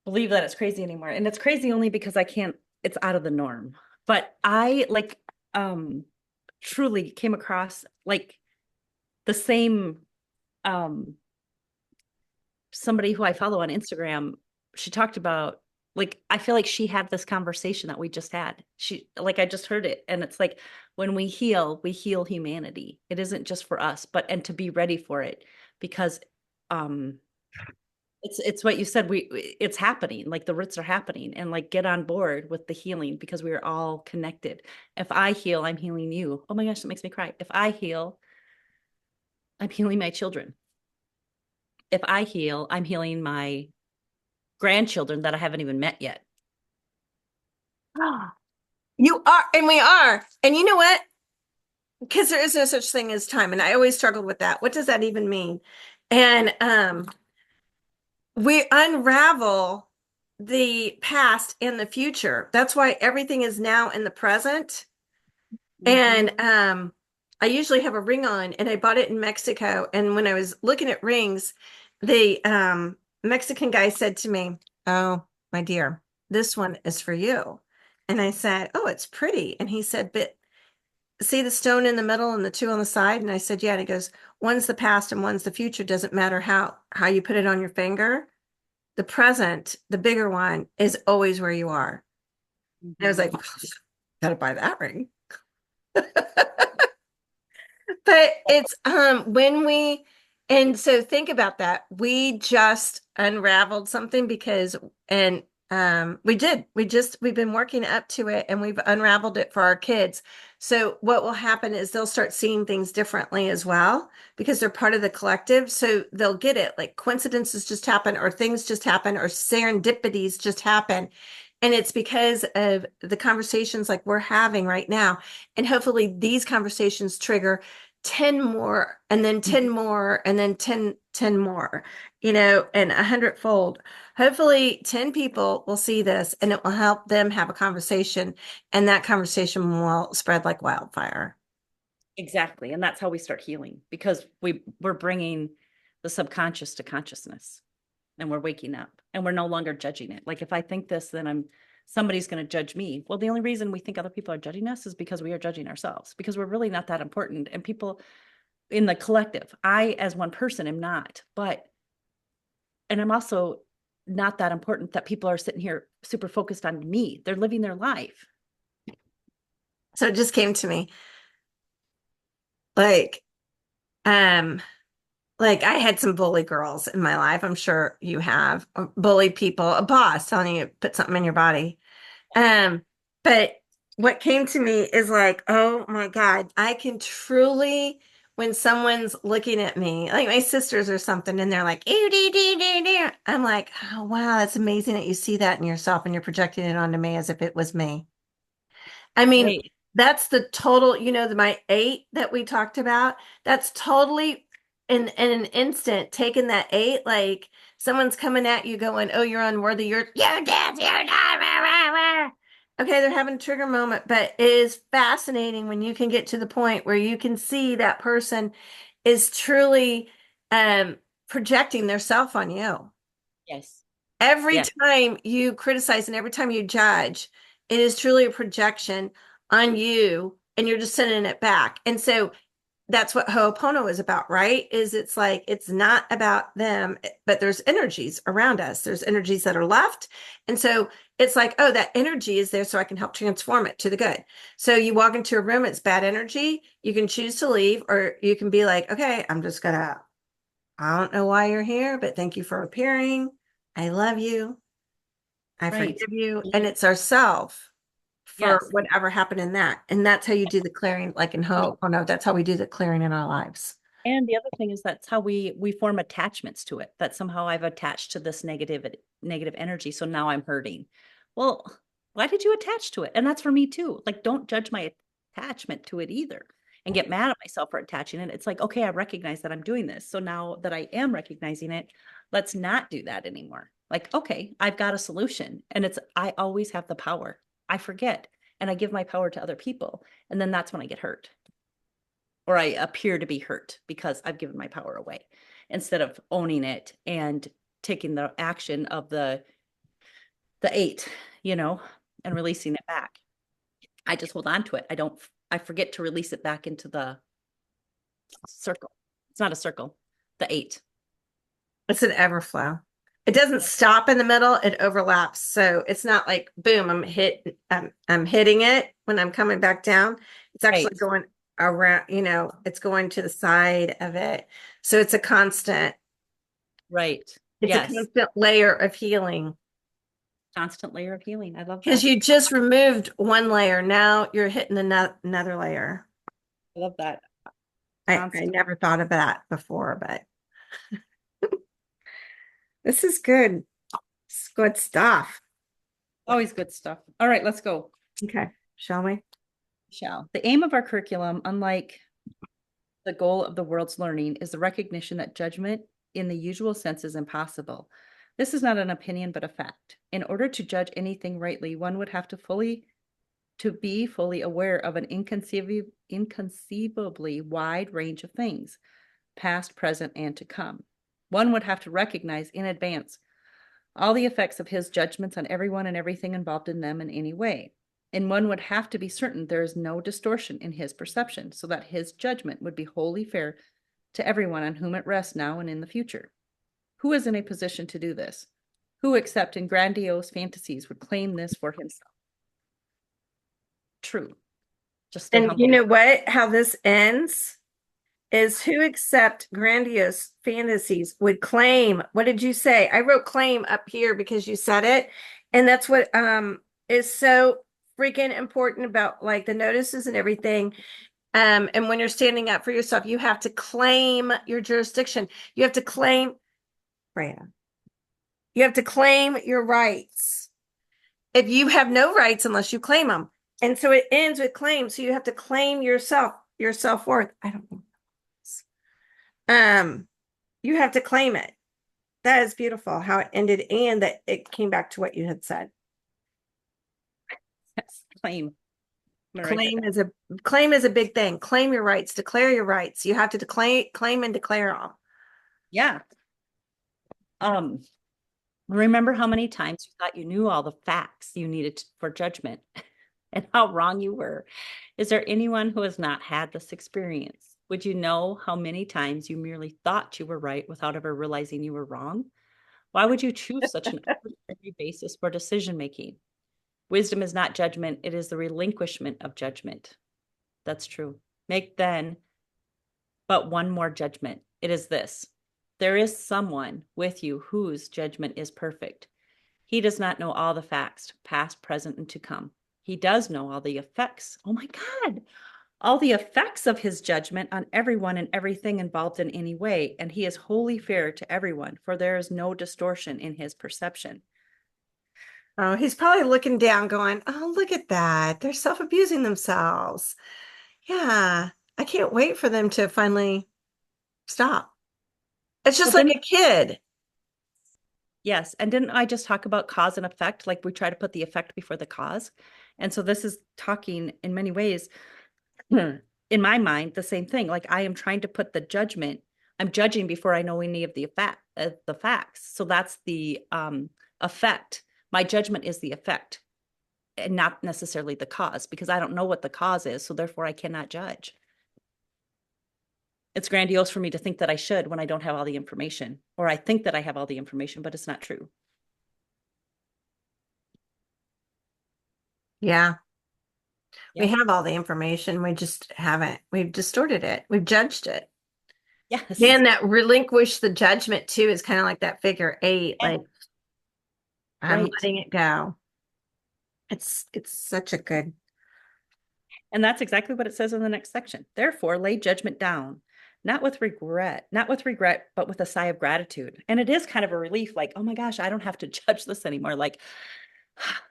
believe that it's crazy anymore. And it's crazy only because I can't, it's out of the norm. But I like truly came across like the same um somebody who I follow on Instagram. She talked about like I feel like she had this conversation that we just had. She like I just heard it and it's like when we heal humanity. It isn't just for us, but and to be ready for it because um it's what you said it's happening like the roots are happening and like get on board with the healing because we are all connected. If I heal, I'm healing you. Oh my gosh, that makes me cry. If I heal, I'm healing my children. If I heal, I'm healing my grandchildren that I haven't even met yet. You are, and we are. And you know what? Because there is no such thing as time. And I always struggled with that. What does that even mean? And we unravel the past and the future. That's why everything is now in the present. Mhm. And I usually have a ring on, and I bought it in Mexico. And when I was looking at rings, the Mexican guy said to me, "Oh, my dear, this one is for you." And I said, "Oh, it's pretty." And he said, "But see the stone in the middle and the two on the side?" And I said, "Yeah." And he goes, "One's the past and one's the future. Doesn't matter how you put it on your finger. The present, the bigger one, is always where you are." And I was Mhm. like, "Gotta buy that ring." But it's when we and so think about that. We just unraveled something because and we've been working up to it and we've unraveled it for our kids. So what will happen is they'll start seeing things differently as well because they're part of the collective. So they'll get it like coincidences just happen or things just happen or serendipities just happen. And it's because of the conversations like we're having right now. And hopefully these conversations trigger 10 more and then 10 more and then 10 more, and 100-fold. Hopefully 10 people will see this and it will help them have a conversation and that conversation will spread like wildfire. Exactly. And that's how we start healing because we're bringing the subconscious to consciousness and we're waking up and we're no longer judging it. Like if I think this, then somebody's going to judge me. Well, the only reason we think other people are judging us is because we are judging ourselves because we're really not that important. And people in the collective, I as one person am not, and I'm also not that important that people are sitting here super focused on me. They're living their life. So it just came to me like, um, like I had some bully girls in my life. I'm sure you have bully people, a boss telling you to put something in your body. Um, but what came to me is like, oh my God, I can truly, when someone's looking at me, like my sisters or something, and they're like, "Ew, dee, dee, dee, dee." I'm like, oh wow, that's amazing that you see that in yourself and you're projecting it onto me as if it was me. I mean, Right. that's the total, my 8 that we talked about, that's totally in an instant taking that 8, like someone's coming at you going, "Oh, you're unworthy, you're dead, you're not." Rah, rah, rah." Okay, they're having a trigger moment, but it is fascinating when you can get to the point where you can see that person is truly projecting their self on you. Yes. Every Yes. time you criticize and every time you judge, it is truly a projection on you and you're just sending it back. And so that's what Ho'opono is about, right? Is it's like it's not about them, but there's energies around us. There's energies that are left. And so it's like, oh, that energy is there so I can help transform it to the good. So you walk into a room, it's bad energy. You can choose to leave, or you can be like, okay, I'm just gonna, I don't know why you're here, but thank you for appearing. I love you. I Right. forgive you. And it's ourself for Yes. whatever happened in that. And that's how you do the clearing, like in Ho'opono. That's how we do the clearing in our lives. And the other thing is that's how we form attachments to it. That somehow I've attached to this negative energy. So now I'm hurting. Well, why did you attach to it? And that's for me too. Like, don't judge my attachment to it either and get mad at myself for attaching it. It's like, okay, I recognize that I'm doing this. So now that I am recognizing it, let's not do that anymore. Like, okay, I've got a solution. And it's I always have the power. I forget and I give my power to other people. And then that's when I get hurt or I appear to be hurt because I've given my power away instead of owning it and taking the action of the eight, and releasing it back. I just hold on to it. I forget to release it back into the circle. It's not a circle, the eight. It's an everflow. It doesn't stop in the middle, it overlaps. So it's not like boom, I'm hitting it when I'm coming back down. It's actually Right. going around, it's going to the side of it. So Right. it's a Yes. constant layer of healing. Constant layer of healing. I love Because that. you just removed one layer. Now you're hitting another layer. I love that. I Constant. never thought of that before, but this is good. It's good stuff. Always good stuff. All right, let's go. Okay, shall we? Shall. The aim of our curriculum, unlike the goal of the world's learning, is the recognition that judgment in the usual sense is impossible. This is not an opinion, but a fact. In order to judge anything rightly, one would have to be fully aware of an inconceivably wide range of things, past, present, and to come. One would have to recognize in advance all the effects of his judgments on everyone and everything involved in them in any way. And one would have to be certain there is no distortion in his perception, so that his judgment would be wholly fair to everyone on whom it rests now and in the future. Who is in a position to do this? Who, except in grandiose fantasies, would claim this for himself? True. Just stay And you humble. know what? How this ends is who except grandiose fantasies would claim. What did you say? I wrote claim up here because you said it. And that's what is so freaking important about like the notices and everything. And when you're standing up for yourself, you have to claim your jurisdiction. You have to claim, Freya, you have to claim your rights. If you have no rights unless you claim them. And so it ends with claim. So you have to claim yourself, your self-worth. I don't know. You have to claim it. That is beautiful how it ended and that it came back to what you had said. Yes, claim. Claim is a big thing. Claim your rights, declare your rights. You have to claim and declare them. Yeah. Um, remember how many times you thought you knew all the facts you needed for judgment and how wrong you were? Is there anyone who has not had this experience? Would you know how many times you merely thought you were right without ever realizing you were wrong? Why would you choose such an arbitrary basis for decision making? Wisdom is not judgment, it is the relinquishment of judgment. That's true. Make then but one more judgment. It is this: there is someone with you whose judgment is perfect. He does not know all the facts, past, present, and to come. He does know all the effects. Oh my God. All the effects of his judgment on everyone and everything involved in any way. And he is wholly fair to everyone, for there is no distortion in his perception. Oh, he's probably looking down, going, oh, look at that. They're self-abusing themselves. Yeah. I can't wait for them to finally stop. It's Well, just like then, a kid. yes. And didn't I just talk about cause and effect? Like we try to put the effect before the cause. And so this is talking in many ways, in my mind, the same thing. Like I am trying to put the judgment, I'm judging before I know any of the facts. So that's the effect. My judgment is the effect and not necessarily the cause because I don't know what the cause is. So therefore I cannot judge. It's grandiose for me to think that I should when I don't have all the information, or I think that I have all the information, but it's not true. Yeah. We Yeah. have all the information. We just haven't, we've distorted it. We've judged it. Yes. And that relinquish the judgment too is kind of like that figure eight. Yeah. Like I'm Right. letting it go. It's such a good. And that's exactly what it says in the next section. Therefore, lay judgment down, not with regret, but with a sigh of gratitude. And it is kind of a relief, like, oh my gosh, I don't have to judge this anymore. Like,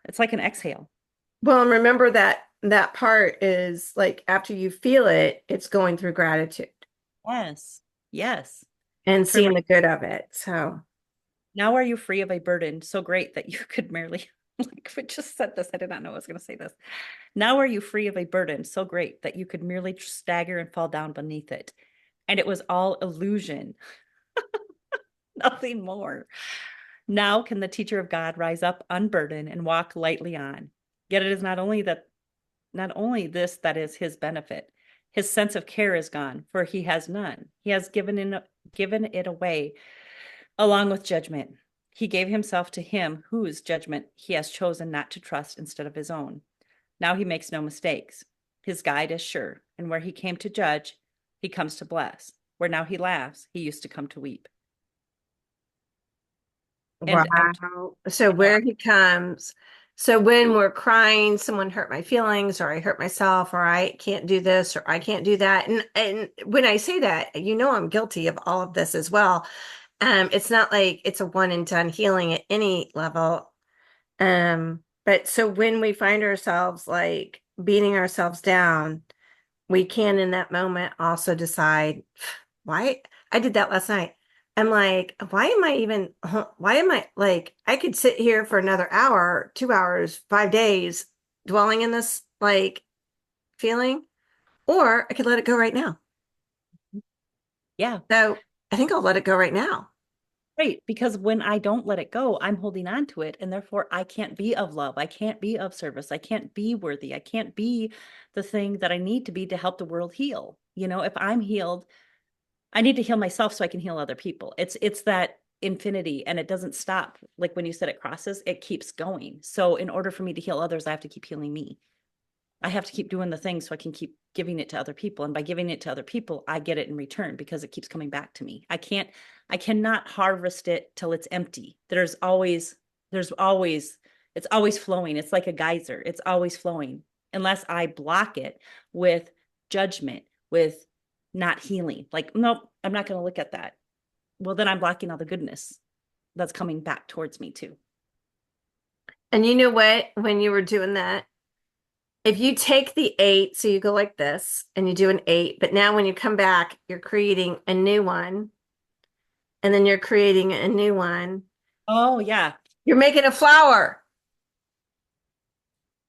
it's like an exhale. Well, and remember that that part is like after you feel it, it's going through gratitude Yes. Yes. and For seeing the good of it. So, now are you free of a burden so great that you could merely, like, if it just said this, I did not know I was going to say this. Now are you free of a burden so great that you could merely stagger and fall down beneath it? And it was all illusion, nothing more. Now can the teacher of God rise up unburdened and walk lightly on. Yet it is not only this that is his benefit. His sense of care is gone, for he has none. He has given it away along with judgment. He gave himself to him whose judgment he has chosen not to trust instead of his own. Now he makes no mistakes. His guide is sure, and where he came to judge, he comes to bless. Where now he laughs, he used to come to weep. And wow. So where he comes, so when we're crying, someone hurt my feelings, or I hurt myself, or I can't do this, or I can't do that. And when I say that, you know I'm guilty of all of this as well. It's not like it's a one and done healing at any level. But so when we find ourselves like beating ourselves down, we can in that moment also decide why I did that last night. I'm like, why am I like, I could sit here for another hour, 2 hours, 5 days, dwelling in this like feeling, or I could let it go right now. yeah, So I think I'll let it go right now. right. Because when I don't let it go, I'm holding on to it. And therefore, I can't be of love. I can't be of service. I can't be worthy. I can't be the thing that I need to be to help the world heal. If I'm healed, I need to heal myself so I can heal other people. It's that infinity and it doesn't stop. Like when you said it crosses, it keeps going. So in order for me to heal others, I have to keep healing me. I have to keep doing the things so I can keep giving it to other people. And by giving it to other people, I get it in return because it keeps coming back to me. I cannot harvest it till it's empty. It's always flowing. It's like a geyser. It's always flowing unless I block it with judgment, with not healing. Like, nope, I'm not going to look at that. Well, then I'm blocking all the goodness that's coming back towards me too. And you know what? When you were doing that, if you take the eight, so you go like this and you do an eight, but now when you come back, you're creating a new one, and then you're creating a new one. Oh, yeah. You're making a flower.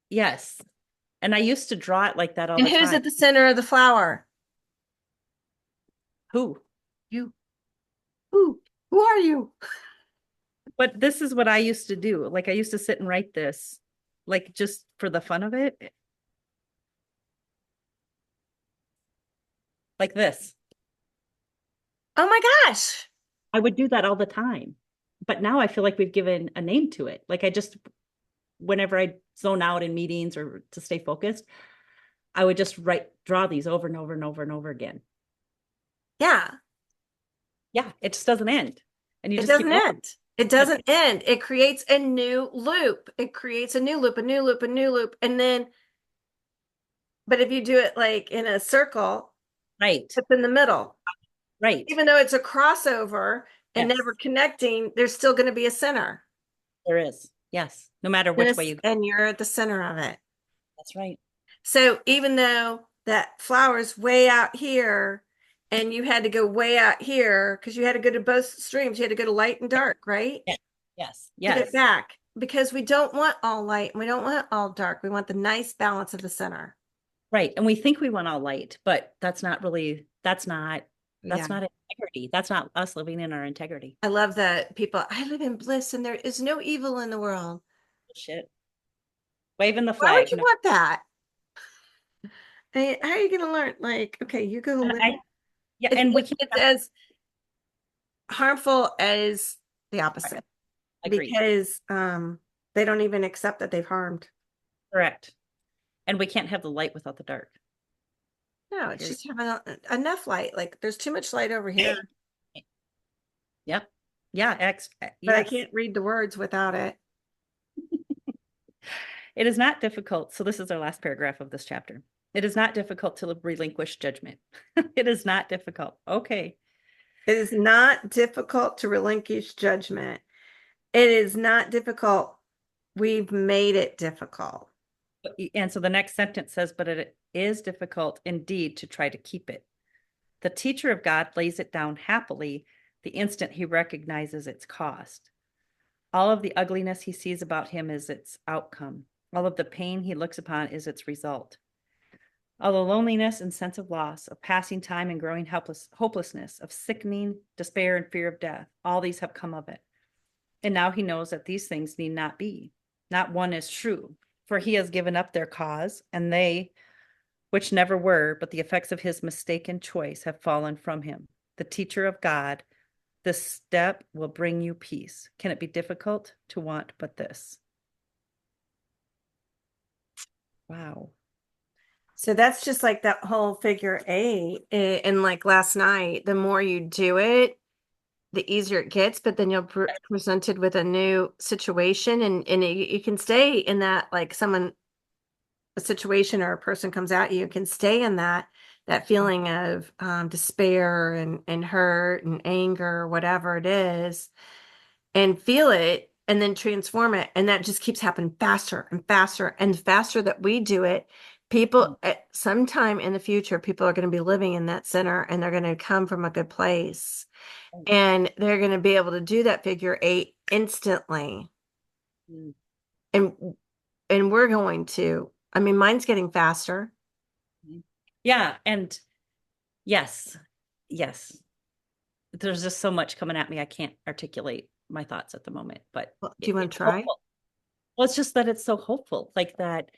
Yes. And I used to draw it like that all And the who's time. at the center of the flower? Who? You. Who are you? But this is what I used to do. Like I used to sit and write this, like just for the fun of it, like this. Oh my gosh. I would do that all the time. But now I feel like we've given a name to it. Like whenever I zone out in meetings or to stay focused, I would just draw these over and over and over and over again. Yeah. Yeah, it just doesn't end. And you It just keep doesn't going. end. It doesn't end. It creates a new loop. It creates a new loop, a new loop, a new loop. And then, but if you do it like in a circle, Right, it's in the middle. right. Even though it's a crossover and Yes, never connecting, there's still going to be a center. there is. Yes, no matter which way you go. And you're at the center of it. That's right. So even though that flower's way out here and you had to go way out here because you had to go to both streams, you had to go to light and dark, right? Yes, yes, To get yes. back because we don't want all light and we don't want all dark. We want the nice balance of the center. Right. And we think we want all light, but that's Yeah. not integrity. That's not us living in our integrity. I love that people, I live in bliss and there is no evil in the world. Shit. Waving the Why would flag. you No. want that? How are you going to learn? Like, okay, you go And live. Yeah, and we can't It's as harmful as the opposite agree. because they don't even accept that they've harmed. Correct. And we can't have the light without the dark. No, it's Period. just having enough light. Like there's too much light over here, Yep. Yeah, but I yes. can't read the words without it. It is not difficult. So this is our last paragraph of this chapter. It is not difficult to relinquish judgment. It is not difficult. Okay. It is not difficult to relinquish judgment. It is not difficult. We've made it difficult. And so the next sentence says, but it is difficult indeed to try to keep it. The teacher of God lays it down happily the instant he recognizes its cost. All of the ugliness he sees about him is its outcome. All of the pain he looks upon is its result. All the loneliness and sense of loss, of passing time and growing hopelessness, of sickening despair and fear of death, all these have come of it. And now he knows that these things need not be. Not one is true, for he has given up their cause, and they, which never were, but the effects of his mistaken choice, have fallen from him. The teacher of God, this step will bring you peace. Can it be difficult to want but this? Wow. So that's just like that whole figure eight. And like last night, the more you do it, the easier it gets, but then you're presented with a new situation and you can stay in that, like someone, a situation or a person comes at you, can stay in that feeling of despair and hurt and anger, whatever it is, and feel it and then transform it. And that just keeps happening faster and faster and faster that we do it. People at sometime in the future, people are going to be living in that center and they're going to come from a good place and they're going to be able to do that figure eight instantly. And we're going to, I mean, mine's getting faster. Yeah. And yes, yes. There's just so much coming at me. I can't articulate my thoughts at the moment, but Well, do you want it's to try? hopeful. Well, it's just that it's so hopeful, like that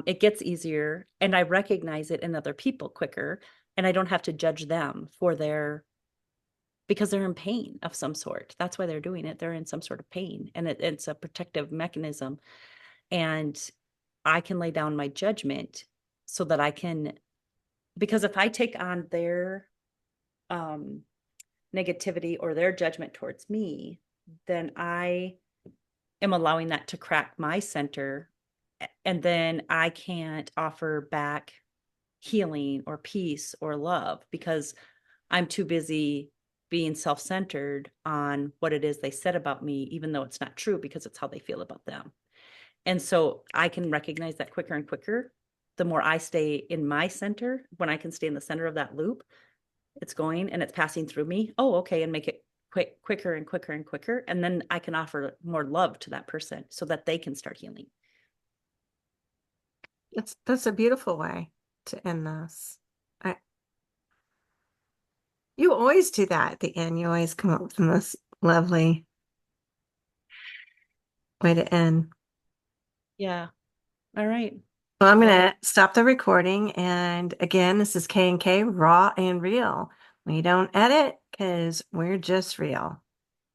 it gets easier and I recognize it in other people quicker and I don't have to judge them for because they're in pain of some sort. That's why they're doing it. They're in some sort of pain and it's a protective mechanism. And I can lay down my judgment so that I can, because if I take on their um, negativity or their judgment towards me, then I am allowing that to crack my center. And then I can't offer back healing or peace or love because I'm too busy being self-centered on what it is they said about me, even though it's not true because it's how they feel about them. And so I can recognize that quicker and quicker. The more I stay in my center, when I can stay in the center of that loop, it's going and it's passing through me. Oh, okay. And make it quicker and quicker and quicker. And then I can offer more love to that person so that they can start healing. That's a beautiful way to end this. I, you always do that at the end. You always come up with the most lovely way to end. Yeah. All right. Well, I'm Well, going to stop the recording. And again, this is K and K, raw and real. We don't edit because we're just real.